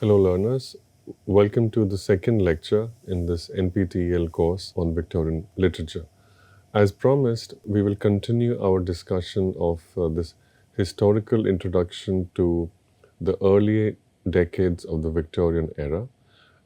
Hello, learners. Welcome to the second lecture in this NPTEL course on Victorian literature. As promised, we will continue our discussion of this historical introduction to the early decades of the Victorian era,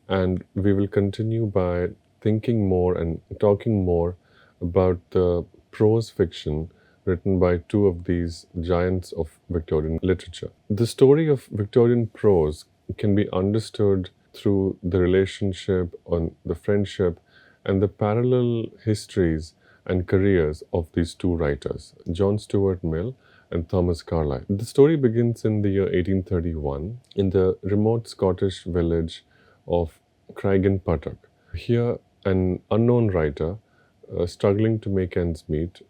and we will continue by thinking more and talking more about the prose fiction written by two of these giants of Victorian literature. The story of Victorian prose can be understood through the relationship on the friendship and the parallel histories and careers of these two writers, John Stuart Mill and Thomas Carlyle. The story begins in the year 1831 in the remote Scottish village of Craigenputtock. Here, an unknown writer, struggling to make ends meet,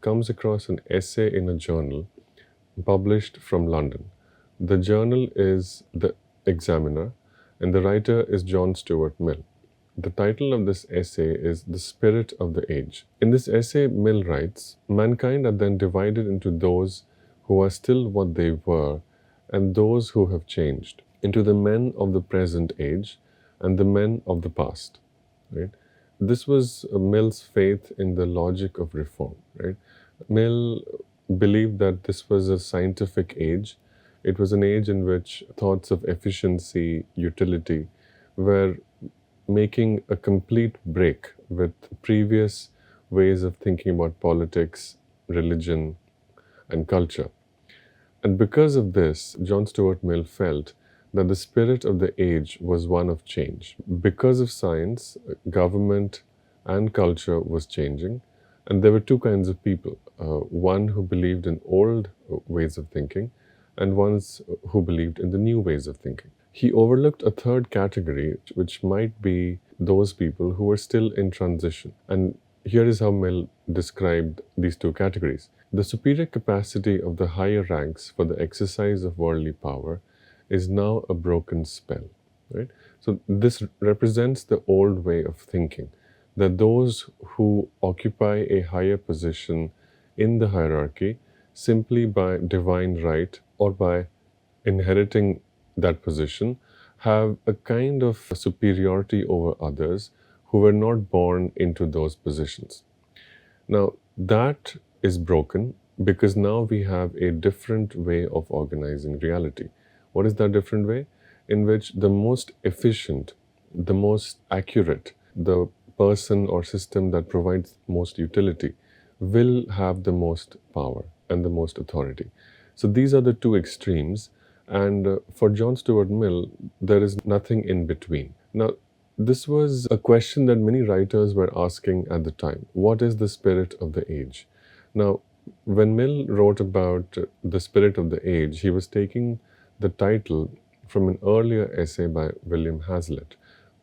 comes across an essay in a journal published from London. The journal is The Examiner, and the writer is John Stuart Mill. The title of this essay is The Spirit of the Age. In this essay, Mill writes, "Mankind are then divided into those who are still what they were and those who have changed, into the men of the present age and the men of the past." Right? This was Mill's faith in the logic of reform. Right? Mill believed that this was a scientific age. It was an age in which thoughts of efficiency, utility were making a complete break with previous ways of thinking about politics, religion, and culture. And because of this, John Stuart Mill felt that the spirit of the age was one of change. Because of science, government and culture was changing, and there were two kinds of people, one who believed in old ways of thinking and ones who believed in the new ways of thinking. He overlooked a third category, which might be those people who were still in transition. And here is how Mill described these two categories. The superior capacity of the higher ranks for the exercise of worldly power is now a broken spell. Right? So this represents the old way of thinking, that those who occupy a higher position in the hierarchy simply by divine right or by inheriting that position have a kind of superiority over others who were not born into those positions. Now, that is broken because now we have a different way of organizing reality. What is that different way? In which the most efficient, the most accurate, the person or system that provides most utility will have the most power and the most authority. So these are the two extremes, and for John Stuart Mill, there is nothing in between. Now, this was a question that many writers were asking at the time. What is the spirit of the age? Now, when Mill wrote about the spirit of the age, he was taking the title from an earlier essay by William Hazlitt.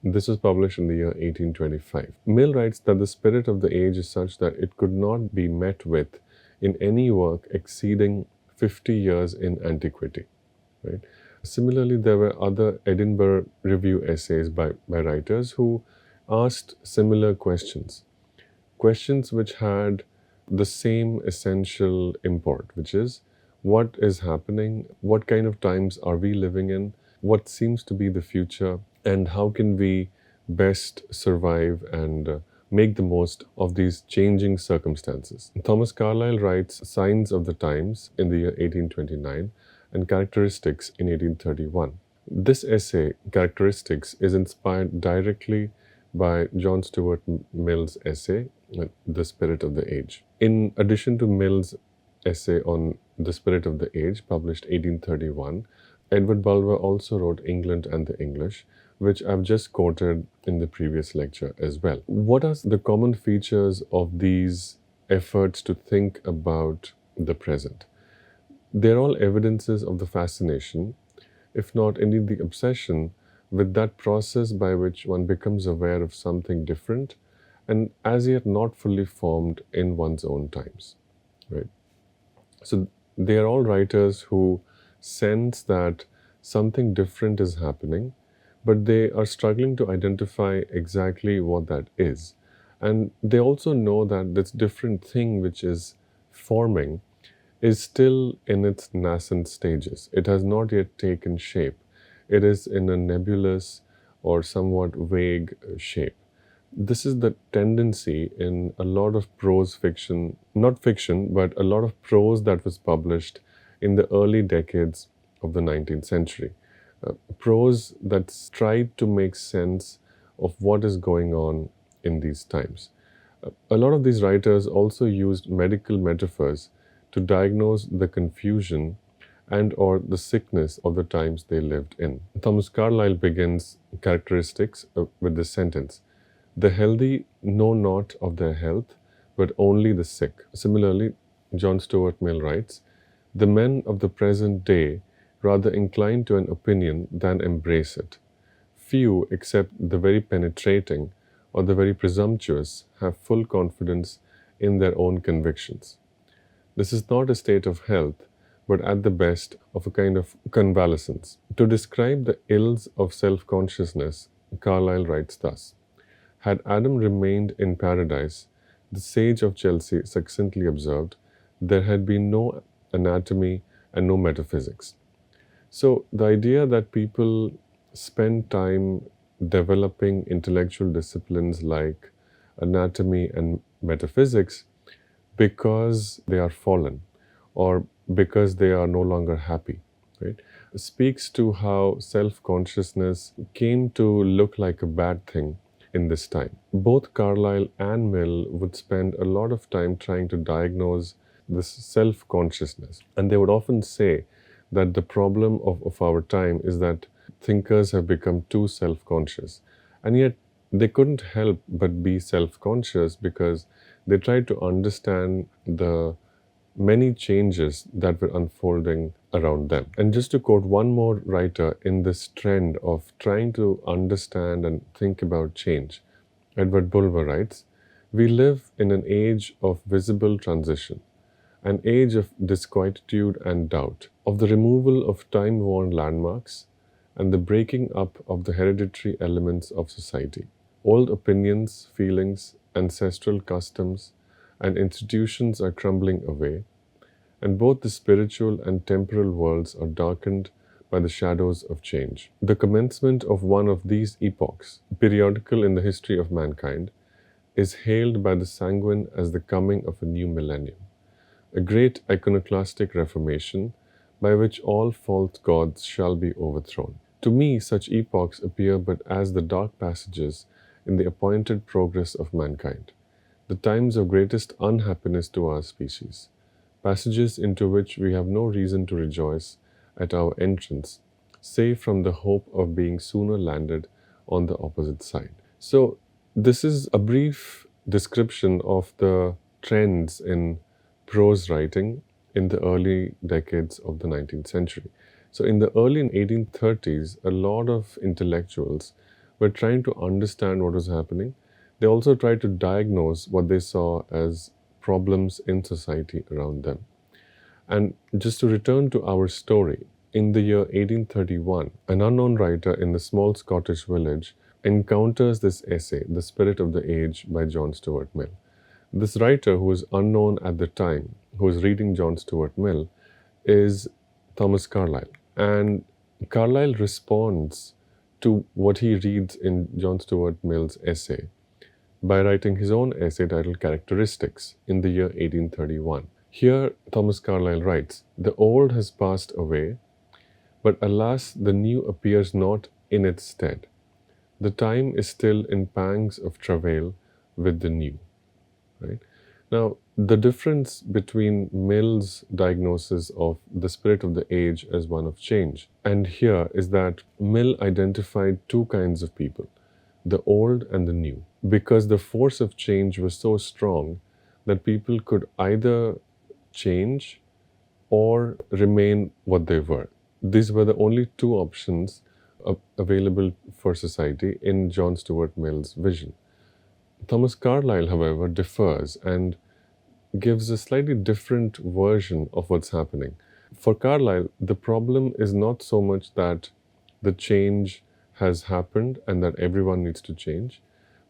This was published in the year 1825. Mill writes that the spirit of the age is such that it could not be met with in any work exceeding 50 years in antiquity. Right? Similarly, there were other Edinburgh Review essays by writers who asked similar questions which had the same essential import, which is what is happening, what kind of times are we living in, what seems to be the future, and how can we best survive and make the most of these changing circumstances. Thomas Carlyle writes Signs of the Times in the year 1829 and Characteristics in 1831. This essay, Characteristics, is inspired directly by John Stuart Mill's essay, The Spirit of the Age. In addition to Mill's essay on The Spirit of the Age, published 1831, Edward Bulwer also wrote England and the English, which I've just quoted in the previous lecture as well. What are the common features of these efforts to think about the present? They're all evidences of the fascination, if not indeed the obsession, with that process by which one becomes aware of something different and as yet not fully formed in one's own times. Right? So they are all writers who sense that something different is happening, but they are struggling to identify exactly what that is. And they also know that this different thing which is forming is still in its nascent stages. It has not yet taken shape. it is in a nebulous or somewhat vague shape. This is the tendency in a lot of prose fiction, not fiction, but a lot of prose that was published in the early decades of the 19th century. Prose that's tried to make sense of what is going on in these times. A lot of these writers also used medical metaphors to diagnose the confusion and or the sickness of the times they lived in. Thomas Carlyle begins characteristics with this sentence: "The healthy know not of their health, but only the sick." Similarly, John Stuart Mill writes, "The men of the present day rather incline to an opinion than embrace it. Few, except the very penetrating or the very presumptuous, have full confidence in their own convictions. This is not a state of health, but at the best of a kind of convalescence." To describe the ills of self-consciousness, Carlyle writes thus: "Had Adam remained in paradise, the sage of Chelsea succinctly observed, there had been no anatomy and no metaphysics." So the idea that people spend time developing intellectual disciplines like anatomy and metaphysics because they are fallen or because they are no longer happy, right, speaks to how self-consciousness came to look like a bad thing in this time. Both Carlyle and Mill would spend a lot of time trying to diagnose this self-consciousness. And they would often say that the problem of our time is that thinkers have become too self-conscious. And yet they couldn't help but be self-conscious because they tried to understand the many changes that were unfolding around them. And just to quote one more writer in this trend of trying to understand and think about change, Edward Bulwer writes, "We live in an age of visible transition, an age of disquietude and doubt, of the removal of time-worn landmarks and the breaking up of the hereditary elements of society. Old opinions, feelings, ancestral customs, and institutions are crumbling away, and both the spiritual and temporal worlds are darkened by the shadows of change. The commencement of one of these epochs, periodical in the history of mankind, is hailed by the sanguine as the coming of a new millennium, a great iconoclastic reformation by which all false gods shall be overthrown. To me, such epochs appear but as the dark passages in the appointed progress of mankind, the times of greatest unhappiness to our species, passages into which we have no reason to rejoice at our entrance, save from the hope of being sooner landed on the opposite side." So this is a brief description of the trends in prose writing in the early decades of the 19th century. So in the early 1830s, a lot of intellectuals were trying to understand what was happening. They also tried to diagnose what they saw as problems in society around them. And just to return to our story, in the year 1831, an unknown writer in the small Scottish village encounters this essay, The Spirit of the Age by John Stuart Mill. This writer, who is unknown at the time, who is reading John Stuart Mill, is Thomas Carlyle. And Carlyle responds to what he reads in John Stuart Mill's essay by writing his own essay titled Characteristics in the year 1831. Here, Thomas Carlyle writes, "The old has passed away, but alas, the new appears not in its stead. The time is still in pangs of travail with the new." Right? Now, the difference between Mill's diagnosis of the spirit of the age as one of change and here is that Mill identified two kinds of people, the old and the new, because the force of change was so strong that people could either change or remain what they were. These were the only two options available for society in John Stuart Mill's vision. Thomas Carlyle, however, differs and gives a slightly different version of what's happening. For Carlyle, the problem is not so much that the change has happened and that everyone needs to change,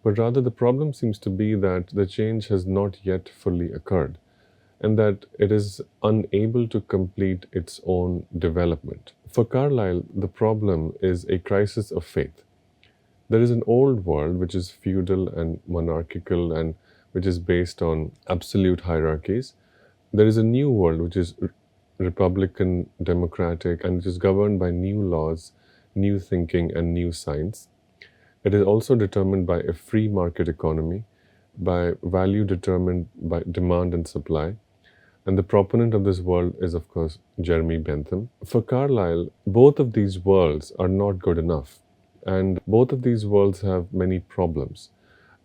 but rather the problem seems to be that the change has not yet fully occurred and that it is unable to complete its own development. For Carlyle, the problem is a crisis of faith. There is an old world which is feudal and monarchical and which is based on absolute hierarchies. There is a new world which is republican, democratic, and which is governed by new laws, new thinking, and new science. It is also determined by a free market economy, by value determined by demand and supply. And the proponent of this world is, of course, Jeremy Bentham. For Carlyle, both of these worlds are not good enough. And both of these worlds have many problems.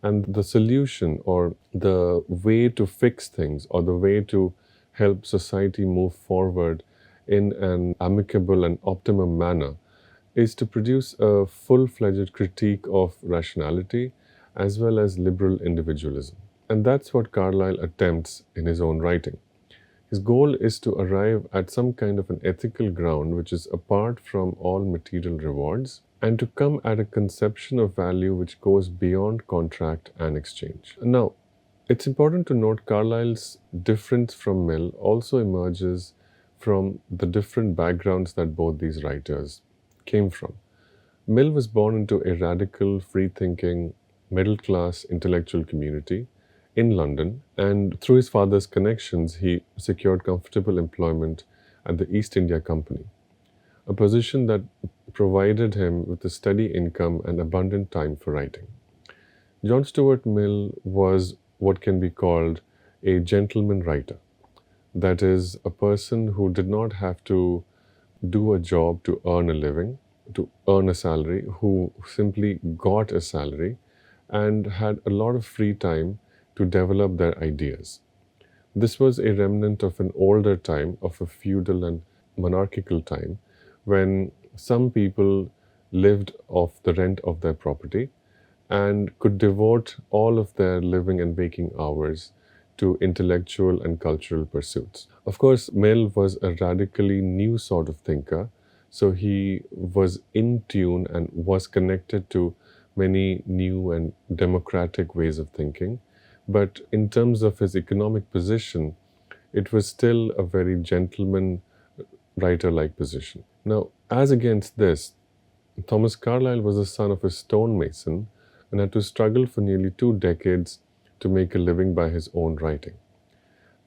And the solution or the way to fix things or the way to help society move forward in an amicable and optimum manner is to produce a full-fledged critique of rationality as well as liberal individualism. And that's what Carlyle attempts in his own writing. His goal is to arrive at some kind of an ethical ground which is apart from all material rewards and to come at a conception of value which goes beyond contract and exchange. Now, it's important to note Carlyle's difference from Mill also emerges from the different backgrounds that both these writers came from. Mill was born into a radical, free-thinking, middle-class intellectual community in London, and through his father's connections, he secured comfortable employment at the East India Company, a position that provided him with a steady income and abundant time for writing. John Stuart Mill was what can be called a gentleman writer. That is, a person who did not have to do a job to earn a living, to earn a salary, who simply got a salary and had a lot of free time to develop their ideas. This was a remnant of an older time, of a feudal and monarchical time, when some people lived off the rent of their property and could devote all of their living and waking hours to intellectual and cultural pursuits. Of course, Mill was a radically new sort of thinker, so he was in tune and was connected to many new and democratic ways of thinking. But in terms of his economic position, it was still a very gentleman writer-like position. Now, as against this, Thomas Carlyle was the son of a stonemason and had to struggle for nearly 2 decades to make a living by his own writing.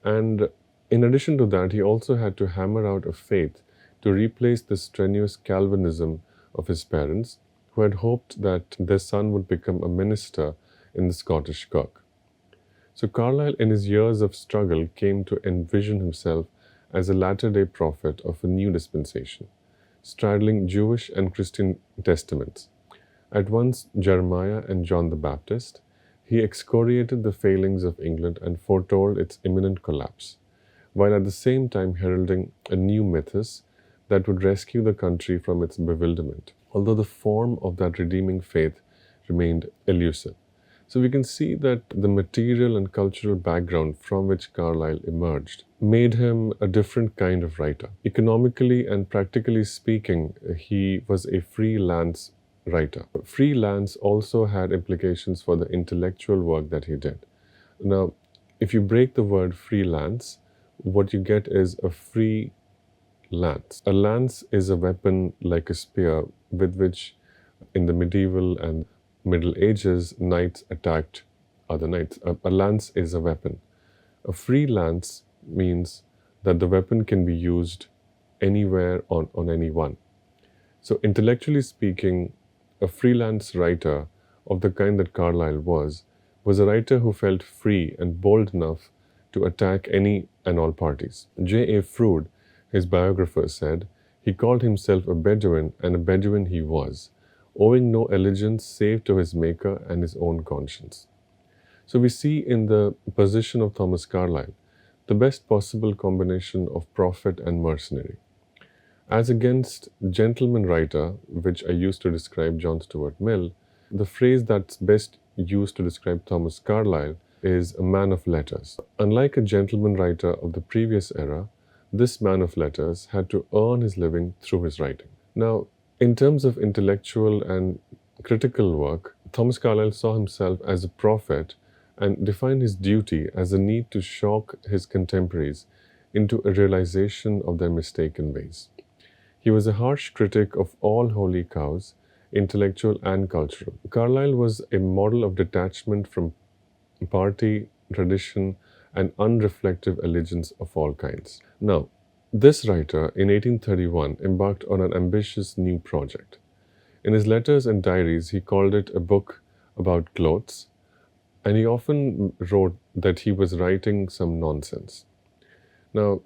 And in addition to that, he also had to hammer out a faith to replace the strenuous Calvinism of his parents, who had hoped that their son would become a minister in the Scottish Kirk. So Carlyle, in his years of struggle, came to envision himself as a latter-day prophet of a new dispensation, straddling Jewish and Christian testaments. At once Jeremiah and John the Baptist, he excoriated the failings of England and foretold its imminent collapse, while at the same time heralding a new mythos that would rescue the country from its bewilderment, although the form of that redeeming faith remained elusive. So we can see that the material and cultural background from which Carlyle emerged made him a different kind of writer. Economically and practically speaking, he was a freelance writer. Freelance also had implications for the intellectual work that he did. Now, if you break the word freelance, what you get is a free lance. A lance is a weapon like a spear with which in the medieval and Middle Ages, knights attacked other knights. A lance is a weapon. A free lance means that the weapon can be used anywhere on anyone. So intellectually speaking, a freelance writer of the kind that Carlyle was a writer who felt free and bold enough to attack any and all parties. J.A. Froude, his biographer, said, he called himself a Bedouin, and a Bedouin he was, owing no allegiance save to his maker and his own conscience. So we see in the position of Thomas Carlyle the best possible combination of prophet and mercenary. As against gentleman writer, which I used to describe John Stuart Mill, the phrase that's best used to describe Thomas Carlyle is a man of letters. Unlike a gentleman writer of the previous era, this man of letters had to earn his living through his writing. Now, in terms of intellectual and critical work, Thomas Carlyle saw himself as a prophet and defined his duty as a need to shock his contemporaries into a realization of their mistaken ways. He was a harsh critic of all holy cows, intellectual and cultural. Carlyle was a model of detachment from party, tradition, and unreflective allegiance of all kinds. Now, this writer in 1831 embarked on an ambitious new project. In his letters and diaries, he called it a book about clothes, and he often wrote that he was writing some nonsense. Now,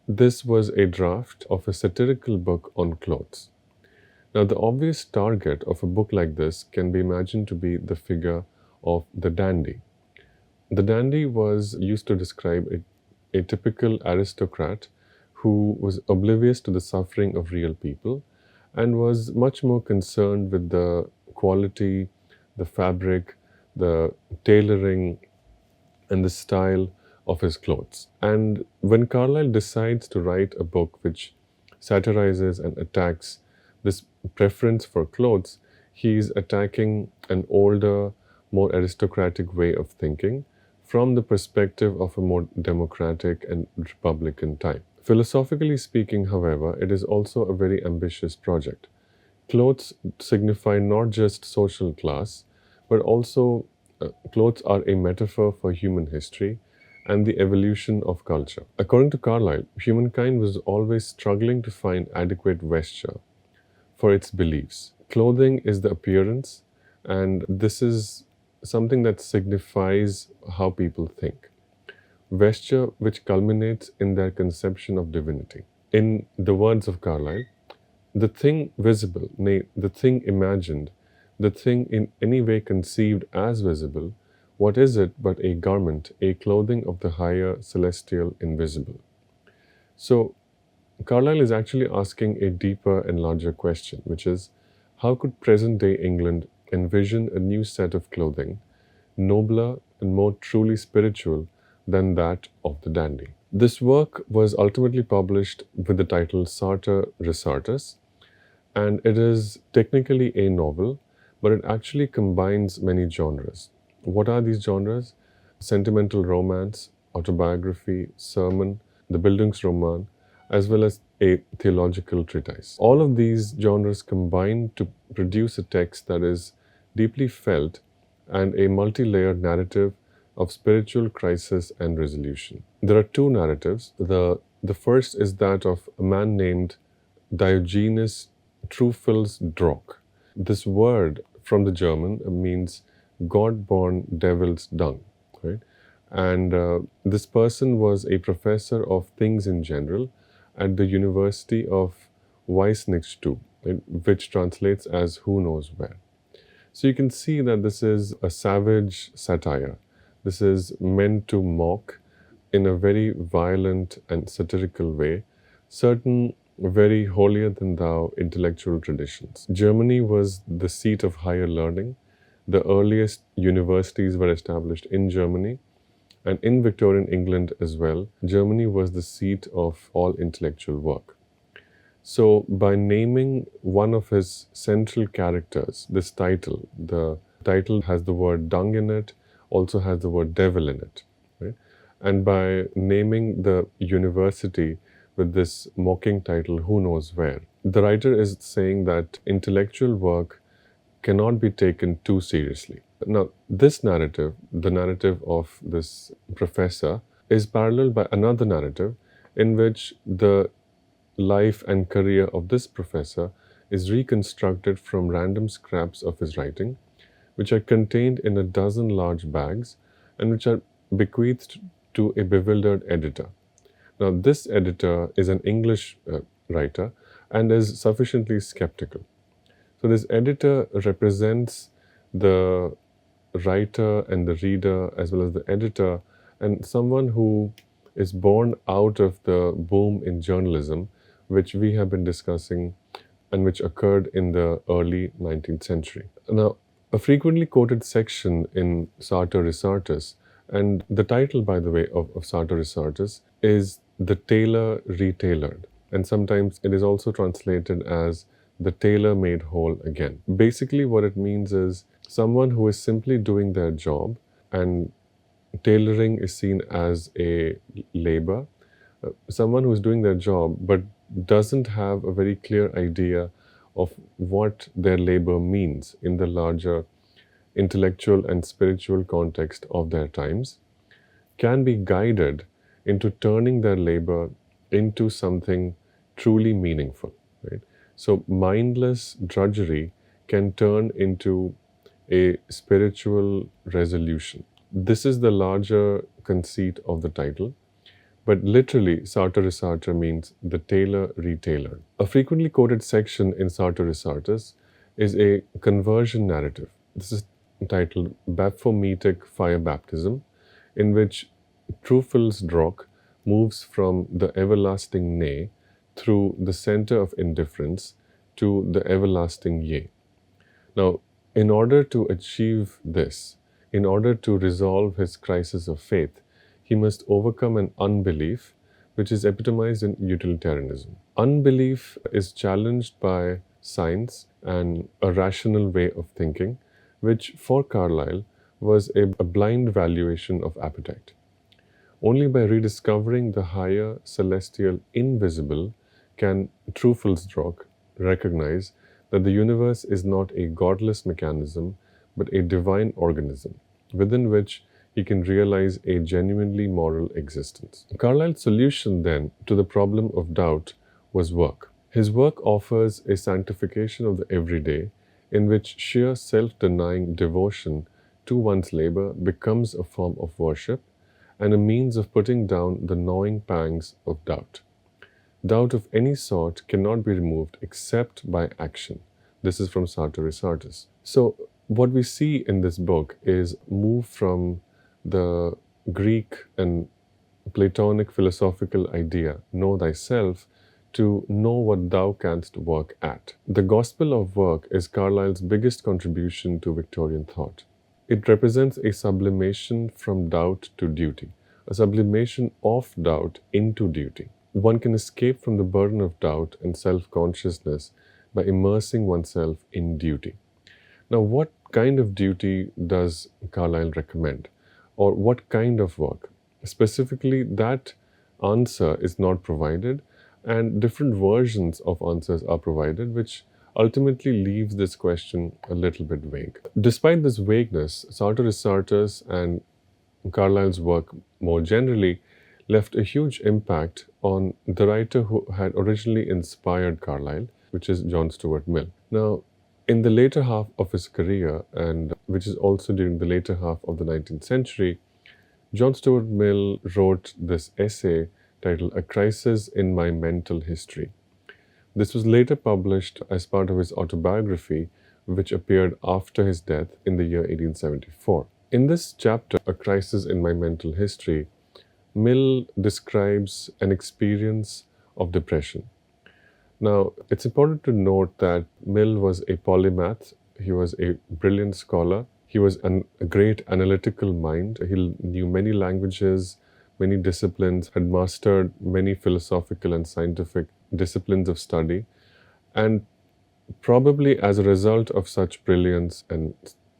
this was a draft of a satirical book on clothes. Now, the obvious target of a book like this can be imagined to be the figure of the dandy. The dandy was used to describe a typical aristocrat who was oblivious to the suffering of real people and was much more concerned with the quality, the fabric, the tailoring, and the style of his clothes. And when Carlyle decides to write a book which satirizes and attacks this preference for clothes, he is attacking an older, more aristocratic way of thinking from the perspective of a more democratic and republican time. Philosophically speaking, however, it is also a very ambitious project. Clothes signify not just social class, but also clothes are a metaphor for human history and the evolution of culture. According to Carlyle, humankind was always struggling to find adequate vesture for its beliefs. Clothing is the appearance, and this is something that signifies how people think. Vesture which culminates in their conception of divinity. In the words of Carlyle, the thing visible, nay, the thing imagined, the thing in any way conceived as visible, what is it but a garment, a clothing of the higher celestial invisible? So, Carlyle is actually asking a deeper and larger question, which is how could present day England envision a new set of clothing, nobler and more truly spiritual than that of the dandy? This work was ultimately published with the title Sartor Resartus, and it is technically a novel, but it actually combines many genres. What are these genres? Sentimental romance, autobiography, sermon, the Bildungsroman, as well as a theological treatise. All of these genres combine to produce a text that is deeply felt and a multi-layered narrative of spiritual crisis and resolution. There are two narratives. The first is that of a man named Diogenes Teufelsdrock. This word from the German means God-born devil's dung, right? And this person was a professor of things in general at the University of Weissnichtstube, right, which translates as who knows where. So you can see that this is a savage satire. This is meant to mock in a very violent and satirical way certain very holier than thou intellectual traditions. Germany was the seat of higher learning. The earliest universities were established in Germany, and in Victorian England as well, Germany was the seat of all intellectual work. So, by naming one of his central characters, this title, the title has the word dung in it, also has the word devil in it, right? And by naming the university with this mocking title, who knows where, the writer is saying that intellectual work cannot be taken too seriously. Now, this narrative, the narrative of this professor, is paralleled by another narrative in which the life and career of this professor is reconstructed from random scraps of his writing, which are contained in a dozen large bags and which are bequeathed to a bewildered editor. Now, this editor is an English writer and is sufficiently skeptical. So, this editor represents the writer and the reader as well as the editor, and someone who is born out of the boom in journalism, which we have been discussing and which occurred in the early 19th century. Now, a frequently quoted section in Sartor Resartus, and the title, by the way, of Sartor Resartus is The Tailor Retailored, and sometimes it is also translated as The Tailor Made Whole Again. Basically, what it means is someone who is simply doing their job, and tailoring is seen as a labor. Someone who is doing their job, but doesn't have a very clear idea of what their labor means in the larger intellectual and spiritual context of their times, can be guided into turning their labor into something truly meaningful. Right? So, mindless drudgery can turn into a spiritual resolution. This is the larger conceit of the title, but literally, Sartor Resartus means the tailor retailored. A frequently quoted section in Sartor Resartus is a conversion narrative. This is titled Baphometic Fire Baptism, in which Truffelsdrock moves from the everlasting nay through the center of indifference to the everlasting yea. Now, in order to achieve this, in order to resolve his crisis of faith, he must overcome an unbelief which is epitomized in utilitarianism. Unbelief is challenged by science and a rational way of thinking, which for Carlyle was a blind valuation of appetite. Only by rediscovering the higher celestial invisible can Truffelsdrock recognize that the universe is not a godless mechanism but a divine organism within which he can realize a genuinely moral existence. Carlyle's solution then to the problem of doubt was work. His work offers a sanctification of the everyday in which sheer self-denying devotion to one's labor becomes a form of worship and a means of putting down the gnawing pangs of doubt. Doubt of any sort cannot be removed except by action. This is from Sartor Resartus. So, what we see in this book is move from the Greek and Platonic philosophical idea, know thyself, to know what thou canst work at. The gospel of work is Carlyle's biggest contribution to Victorian thought. It represents a sublimation from doubt to duty, a sublimation of doubt into duty. One can escape from the burden of doubt and self-consciousness by immersing oneself in duty. Now, what kind of duty does Carlyle recommend? Or what kind of work? Specifically, that answer is not provided, and different versions of answers are provided, which ultimately leaves this question a little bit vague. Despite this vagueness, Sartor Resartus and Carlyle's work more generally left a huge impact on the writer who had originally inspired Carlyle, which is John Stuart Mill. Now, in the later half of his career, and which is also during the later half of the 19th century, John Stuart Mill wrote this essay titled A Crisis in My Mental History. This was later published as part of his autobiography, which appeared after his death in the year 1874. In this chapter, A Crisis in My Mental History, Mill describes an experience of depression. Now, it's important to note that Mill was a polymath. He was a brilliant scholar. He was a great analytical mind. He knew many languages, many disciplines, had mastered many philosophical and scientific disciplines of study. And probably as a result of such brilliance and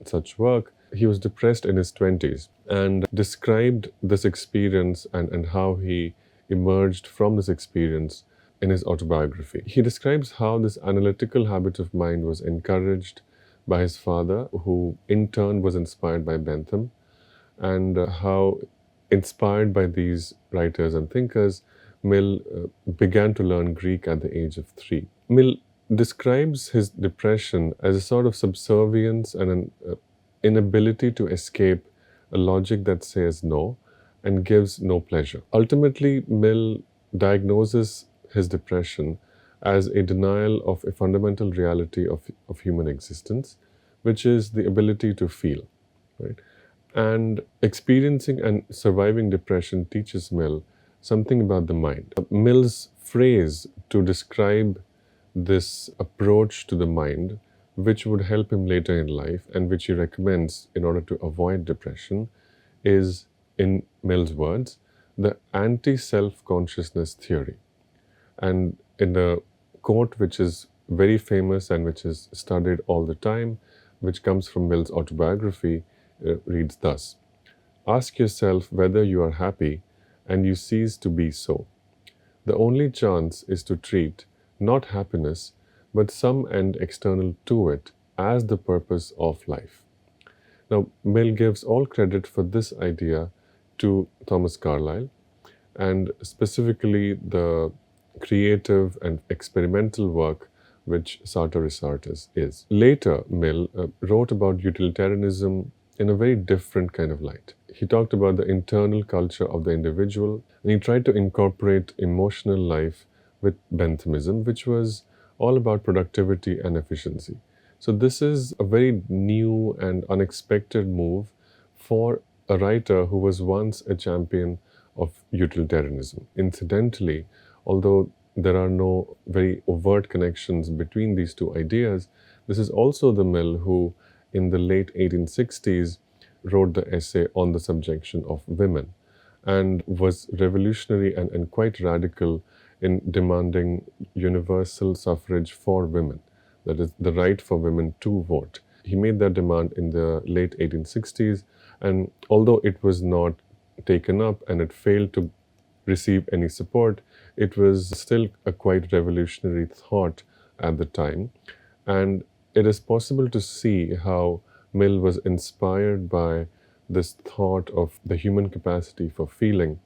such work, he was depressed in his 20s and described this experience and how he emerged from this experience in his autobiography. He describes how this analytical habit of mind was encouraged by his father, who in turn was inspired by Bentham, and how, inspired by these writers and thinkers, Mill began to learn Greek at the age of 3. Mill describes his depression as a sort of subservience and an inability to escape a logic that says no and gives no pleasure. Ultimately, Mill diagnoses his depression as a denial of a fundamental reality of human existence, which is the ability to feel, right? And experiencing and surviving depression teaches Mill something about the mind. Mill's phrase to describe this approach to the mind, which would help him later in life and which he recommends in order to avoid depression, is, in Mill's words, the anti-self-consciousness theory. And in the quote, which is very famous and which is studied all the time, which comes from Mill's autobiography, reads thus: "Ask yourself whether you are happy, and you cease to be so. The only chance is to treat not happiness, but some end external to it as the purpose of life. Now, Mill gives all credit for this idea to Thomas Carlyle, and specifically the creative and experimental work which Sartor Resartus is. Later, Mill wrote about utilitarianism in a very different kind of light. He talked about the internal culture of the individual, and he tried to incorporate emotional life with Benthamism, which was all about productivity and efficiency. So this is a very new and unexpected move for a writer who was once a champion of utilitarianism. Incidentally, although there are no very overt connections between these two ideas, this is also the Mill who, in the late 1860s, wrote the essay on the subjection of women and was revolutionary and quite radical in demanding universal suffrage for women, that is, the right for women to vote. He made that demand in the late 1860s, and although it was not taken up and it failed to receive any support, it was still a quite revolutionary thought at the time. And it is possible to see how Mill was inspired by this thought of the human capacity for feeling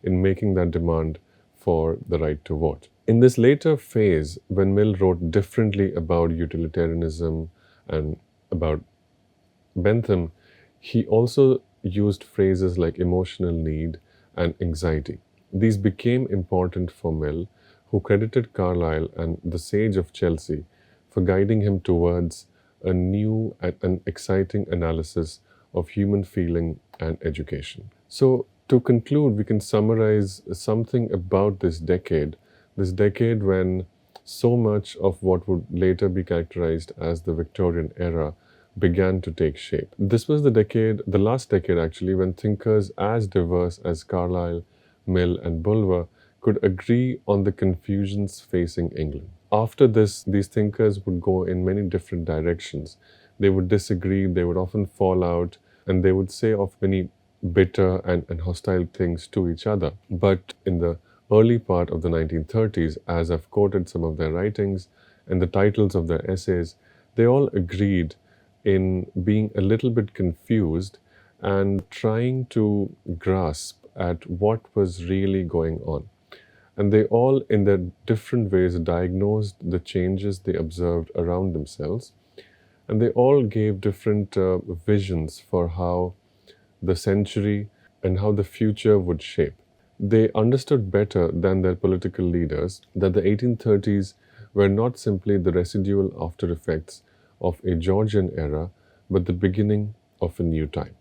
in making that demand for the right to vote. In this later phase, when Mill wrote differently about utilitarianism and about Bentham, he also used phrases like emotional need and anxiety. These became important for Mill, who credited Carlyle and the Sage of Chelsea for guiding him towards a new and exciting analysis of human feeling and education. So, to conclude, we can summarize something about this decade when so much of what would later be characterized as the Victorian era began to take shape. This was the last decade actually, when thinkers as diverse as Carlyle, Mill, and Bulwer could agree on the confusions facing England. After this, these thinkers would go in many different directions. They would disagree, they would often fall out, and they would say of many bitter and hostile things to each other. But in the early part of the 1930s, as I've quoted some of their writings and the titles of their essays, they all agreed in being a little bit confused and trying to grasp at what was really going on. And they all, in their different ways, diagnosed the changes they observed around themselves. And they all gave different visions for how the century and how the future would shape. They understood better than their political leaders that the 1830s were not simply the residual after effects of a Georgian era, but the beginning of a new time.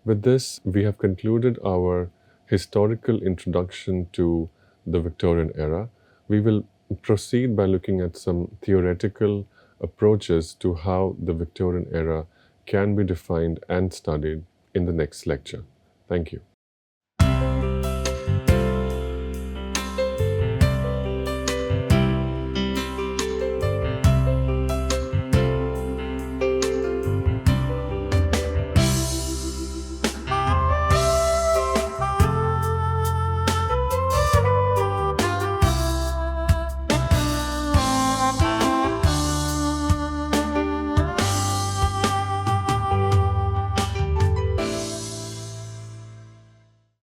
With this, we have concluded our historical introduction to the Victorian era. We will proceed by looking at some theoretical approaches to how the Victorian era can be defined and studied in the next lecture. Thank you.